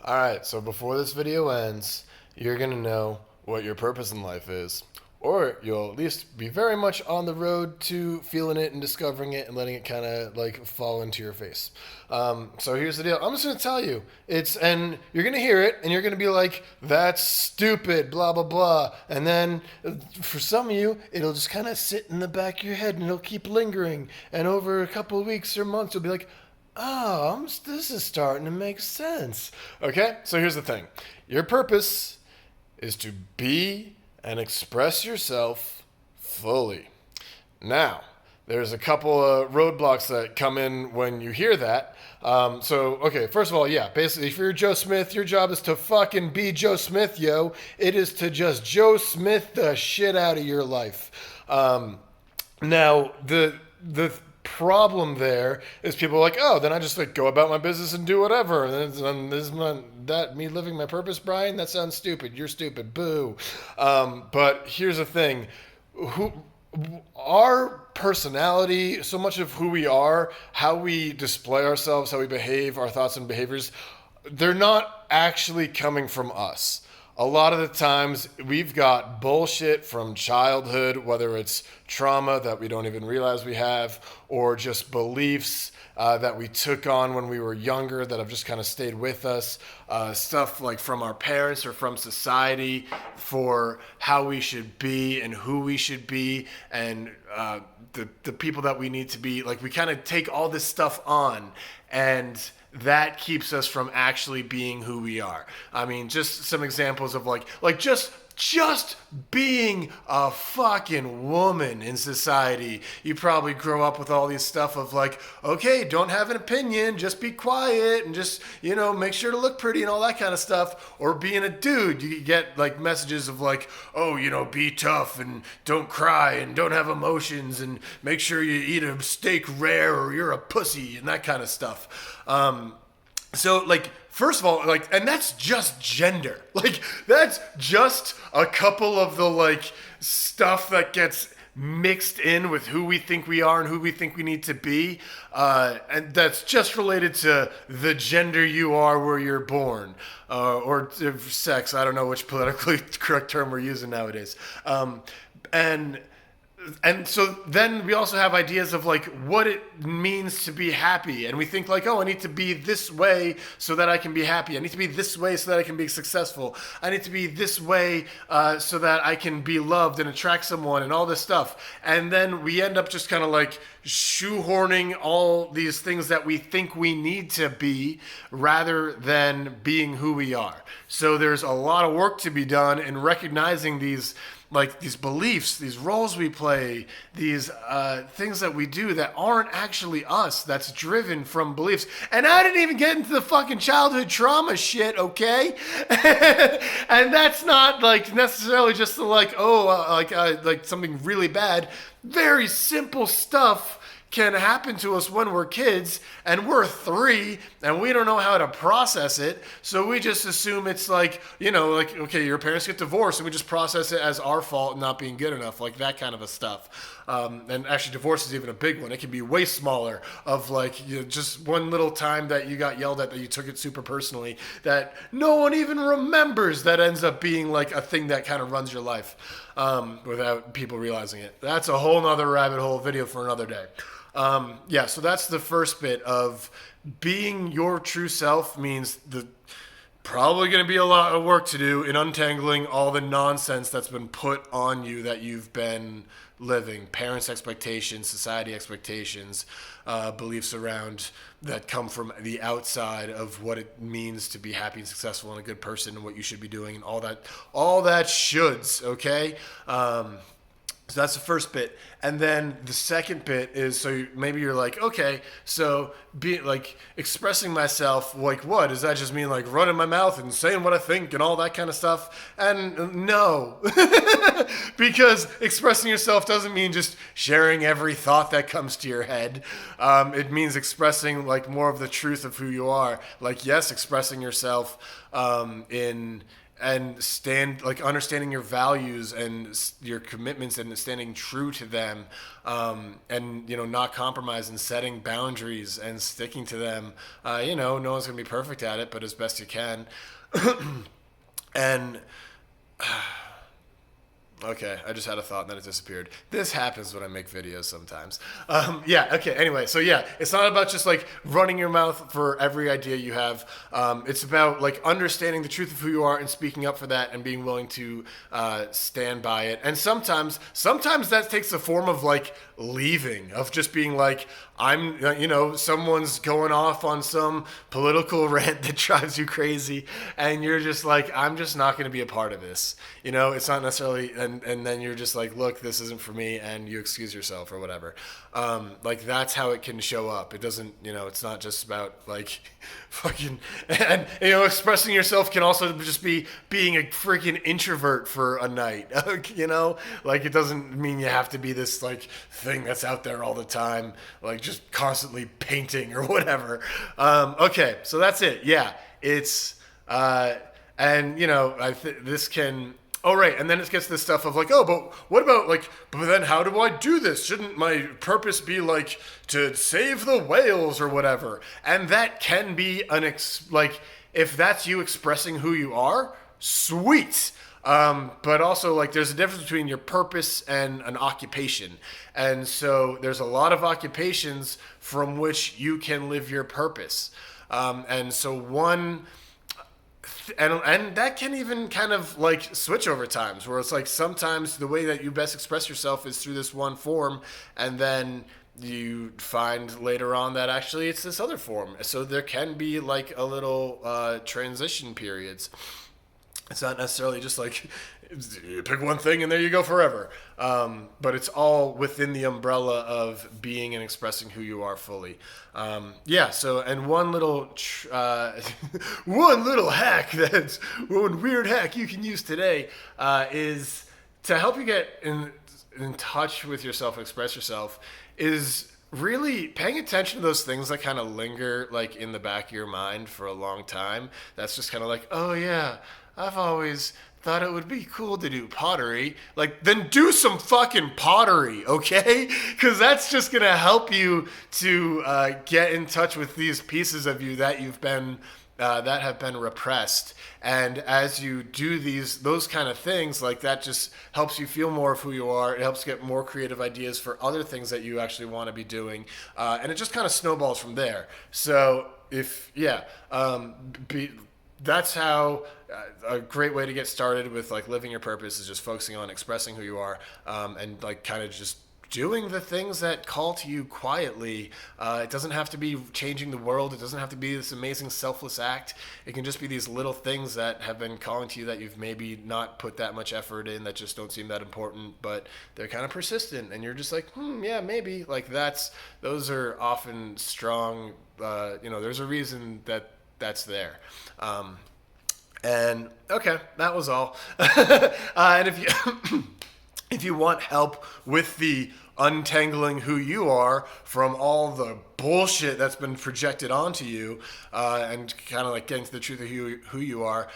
Alright, so before this video ends, you're gonna know what your purpose in life is. Or you'll at least be very much on the road to feeling it and discovering it and letting it kind of like fall into your face. So here's the deal. I'm just gonna tell you. And you're gonna hear it and you're gonna be like, that's stupid, blah, blah, blah. And then for some of you, it'll just kind of sit in the back of your head and it'll keep lingering. And over a couple of weeks or months, you'll be like, oh, this is starting to make sense. Okay, so here's the thing your purpose is to be and express yourself fully. Now, there's a couple of roadblocks that come in when you hear that. Okay, first of all, yeah, basically, if you're Joe Smith, your job is to fucking be Joe Smith, yo. It is to just Joe Smith the shit out of your life. Now, the problem there is people are like, oh, then I just like go about my business and do whatever. And this is me living my purpose, Brian. That sounds stupid. You're stupid. Boo. But here's the thing: who our personality, so much of who we are, how we display ourselves, how we behave, our thoughts and behaviors, they're not actually coming from us. A lot of the times we've got bullshit from childhood, whether it's trauma that we don't even realize we have, or just beliefs that we took on when we were younger that have just kind of stayed with us. Stuff like from our parents or from society for how we should be and who we should be and the people that we need to be. Like we kind of take all this stuff on and that keeps us from actually being who we are. I mean, just some examples of like just being a fucking woman in society. You probably grow up with all these stuff of like, okay, don't have an opinion, just be quiet and just, make sure to look pretty and all that kind of stuff. Or being a dude, you get like messages of like, oh, be tough and don't cry and don't have emotions and make sure you eat a steak rare or you're a pussy and that kind of stuff. So like, first of all, like, and that's just gender. Like, that's just a couple of the like stuff that gets mixed in with who we think we are and who we think we need to be. And that's just related to the gender you are where you're born. Or sex. I don't know which politically correct term we're using nowadays. And so then we also have ideas of like what it means to be happy, and we think like, oh, I need to be this way so that I can be happy. I need to be this way so that I can be successful. I need to be this way so that I can be loved and attract someone and all this stuff. And then we end up just kind of like shoehorning all these things that we think we need to be rather than being who we are. So there's a lot of work to be done in recognizing these beliefs, these roles we play, these things that we do that aren't actually us, that's driven from beliefs. And I didn't even get into the fucking childhood trauma shit, okay? And that's not like necessarily just the like something really bad. Very simple stuff can happen to us when we're kids and we're 3 and we don't know how to process it. So we just assume it's like, okay, your parents get divorced and we just process it as our fault and not being good enough, like that kind of a stuff. And actually divorce is even a big one. It can be way smaller of like just one little time that you got yelled at that you took it super personally that no one even remembers that ends up being like a thing that kind of runs your life without people realizing it. That's a whole nother rabbit hole video for another day. So that's the first bit of being your true self means probably going to be a lot of work to do in untangling all the nonsense that's been put on you that you've been living. Parents' expectations, society expectations, beliefs around that come from the outside of what it means to be happy and successful and a good person and what you should be doing and all that shoulds, okay? So that's the first bit. And then the second bit is, so maybe you're like, okay, so be like expressing myself, like what? Does that just mean like running my mouth and saying what I think and all that kind of stuff? And no, because expressing yourself doesn't mean just sharing every thought that comes to your head. It means expressing like more of the truth of who you are. Like, yes, expressing yourself in and stand like understanding your values and your commitments and standing true to them, and not compromising, setting boundaries and sticking to them. No one's gonna be perfect at it, but as best you can. And okay, I just had a thought and then it disappeared. This happens when I make videos sometimes. Okay, anyway, so yeah, it's not about just like running your mouth for every idea you have. It's about like understanding the truth of who you are and speaking up for that and being willing to stand by it. And sometimes that takes the form of like leaving, of just being like, someone's going off on some political rant that drives you crazy, and you're just like, I'm just not going to be a part of this. It's not necessarily, and then you're just like, look, this isn't for me, and you excuse yourself or whatever. Like that's how it can show up. It doesn't, it's not just about like fucking, and expressing yourself can also just be being a freaking introvert for a night. Like it doesn't mean you have to be this like thing that's out there all the time, like just constantly painting or whatever. Okay, so that's it. Yeah, it's this can. Oh, right. And then it gets to this stuff of like, oh, but what about like, but then how do I do this? Shouldn't my purpose be like to save the whales or whatever? And that can be if that's you expressing who you are, sweet. But also like there's a difference between your purpose and an occupation. And so there's a lot of occupations from which you can live your purpose. And so and that can even kind of like switch over times, where it's like sometimes the way that you best express yourself is through this one form, and then you find later on that actually it's this other form. So there can be like a little transition periods. It's not necessarily just like you pick one thing and there you go forever. But it's all within the umbrella of being and expressing who you are fully. So, and one little one weird hack you can use today is to help you get in touch with yourself and express yourself, is really paying attention to those things that kind of linger like in the back of your mind for a long time. That's just kind of like, oh yeah, I've always thought it would be cool to do pottery. Like, then do some fucking pottery, okay? Because that's just going to help you to get in touch with these pieces of you that you've been, that have been repressed. And as you do those kind of things, like that just helps you feel more of who you are. It helps get more creative ideas for other things that you actually want to be doing. And it just kind of snowballs from there. So that's how a great way to get started with like living your purpose is just focusing on expressing who you are, and like kind of just doing the things that call to you quietly. It doesn't have to be changing the world. It doesn't have to be this amazing selfless act. It can just be these little things that have been calling to you that you've maybe not put that much effort in, that just don't seem that important, but they're kind of persistent, and you're just like, yeah, maybe. Like those are often strong. There's a reason that's there. And okay, that was all. And if you want help with the untangling who you are from all the bullshit that's been projected onto you, and kind of like getting to the truth of who you are,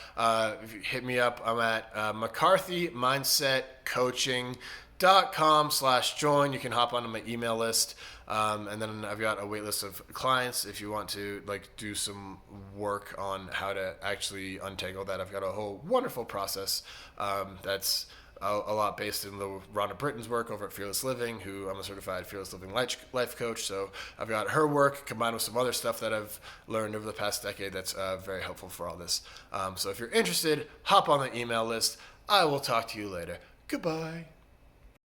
hit me up. I'm at McCarthyMindsetCoaching.com/join. You can hop onto my email list. And then I've got a wait list of clients if you want to like do some work on how to actually untangle that. I've got a whole wonderful process that's a lot based in the Rhonda Britton's work over at Fearless Living, who I'm a certified Fearless Living life coach. So I've got her work combined with some other stuff that I've learned over the past decade that's very helpful for all this. So if you're interested, hop on the email list. I will talk to you later. Goodbye.